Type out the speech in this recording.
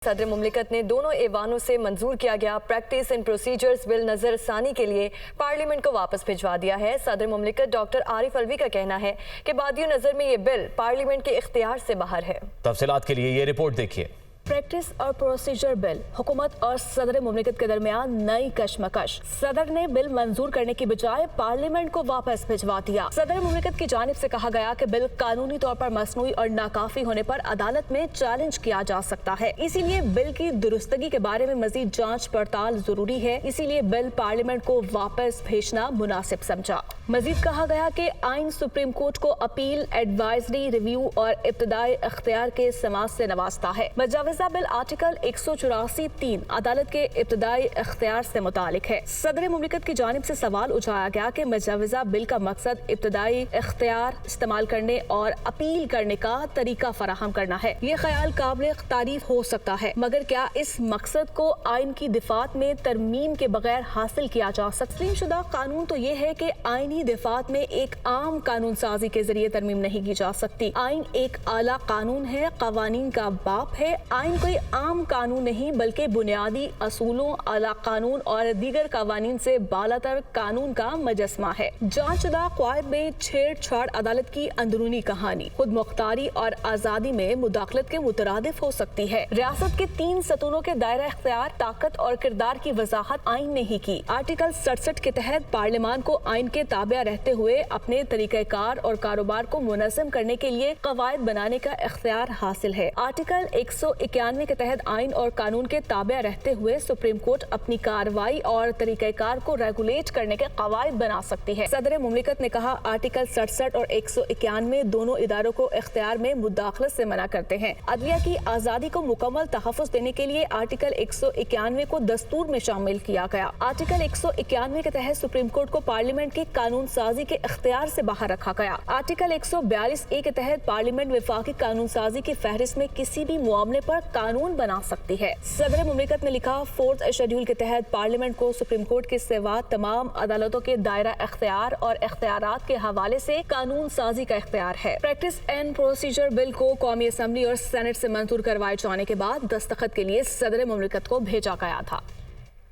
सदर मुमलिकत ने दोनों ऐवानों से मंजूर किया गया प्रैक्टिस एंड प्रोसीजर्स बिल नजर सानी के लिए पार्लियामेंट को वापस भिजवा दिया है। सदर मुमलिकत डॉक्टर आरिफ अलवी का कहना है कि बादियों नजर में ये बिल पार्लियामेंट के इख्तियार से बाहर है। तफसीलात के लिए ये रिपोर्ट देखिए। प्रैक्टिस और प्रोसीजर बिल हुकूमत और सदर मुमलिकत के दरमियान नई कशमकश। सदर ने बिल मंजूर करने की बजाय पार्लियामेंट को वापस भिजवा दिया। सदर मुमलिकत की जानिब से कहा गया कि बिल कानूनी तौर पर मसनूई और नाकाफी होने पर अदालत में चैलेंज किया जा सकता है, इसीलिए बिल की दुरुस्तगी के बारे में मजीद जांच पड़ताल जरूरी है, इसीलिए बिल पार्लियामेंट को वापस भेजना मुनासिब समझा। मजीद कहा गया कि आइन सुप्रीम कोर्ट को अपील, एडवाइजरी, रिव्यू और इब्तदाई इख्तियार के समाज से नवाजता है। मुजाविजा बिल आर्टिकल 184(3) अदालत के इब्तदाई इख्तियार से मुतालिक है। सदर मुमलिकत की जानिब से सवाल उठाया गया कि मुजाविजा बिल का मकसद इब्तदाई इख्तियार इस्तेमाल करने और अपील करने का तरीका फराहम करना है। ये ख्याल काबिल तारीफ हो सकता है, मगर क्या इस मकसद को आइन की दिफात में तरमीम के बगैर हासिल किया जा सकता? तस्लीम शुदा कानून तो ये है कि आइनी दिफात में एक आम कानून साजी के जरिए तरमीम नहीं की जा सकती। आइन एक आला कानून है, कवानीन का बाप है। आइन कोई आम कानून नहीं बल्कि बुनियादी असूलों, आला कानून और दीगर कवानीन से बालातर कानून का मजस्मा है। जांचदा क़वायद में छेड़छाड़ अदालत की अंदरूनी कहानी खुद मुख्तारी और आज़ादी में मुदाखलत के मुतरादिफ हो सकती है। रियासत के 3 सतूनों के दायरा इख्तियार, ताकत और किरदार की वजाहत आइन ने ही की। आर्टिकल 67 के तहत पार्लियामान को आइन के ताबिया रहते हुए अपने तरीक़ेकार और कारोबार को मुनज़्ज़म करने के लिए कवायद बनाने का इख्तियार हासिल है। आर्टिकल 191 के तहत आइन और कानून के ताबिया रहते हुए सुप्रीम कोर्ट अपनी कार्रवाई और तरीक़ेकार को रेगुलेट करने के कवायद बना सकती है। सदर मुमलिकत ने कहा, आर्टिकल 67 और 191 दोनों इदारों को इख्तियार में मुदाखलत से मना करते हैं। अदलिया की आज़ादी को मुकम्मल तहफ़्फ़ुज़ देने के लिए आर्टिकल 191 को दस्तूर में शामिल किया गया। आर्टिकल 191 के तहत सुप्रीम कोर्ट को पार्लियामेंट की कानून साजी के इख्तियार से बाहर रखा गया। आर्टिकल 142(a) के तहत पार्लियामेंट वफाकी कानून साजी की फहरिस्त में किसी भी मामले पर कानून बना सकती है। सदर मुमलिकत ने लिखा, 4th शेड्यूल के तहत पार्लियामेंट को सुप्रीम कोर्ट के सिवा तमाम अदालतों के दायरा इख्तियार और इख्तियारात के हवाले से कानून साजी का इख्तियार है। प्रैक्टिस एंड प्रोसीजर बिल को कौमी असम्बली और सेनेट से मंजूर करवाए जाने के बाद दस्तखत के लिए सदर मुमलिकत को भेजा गया था।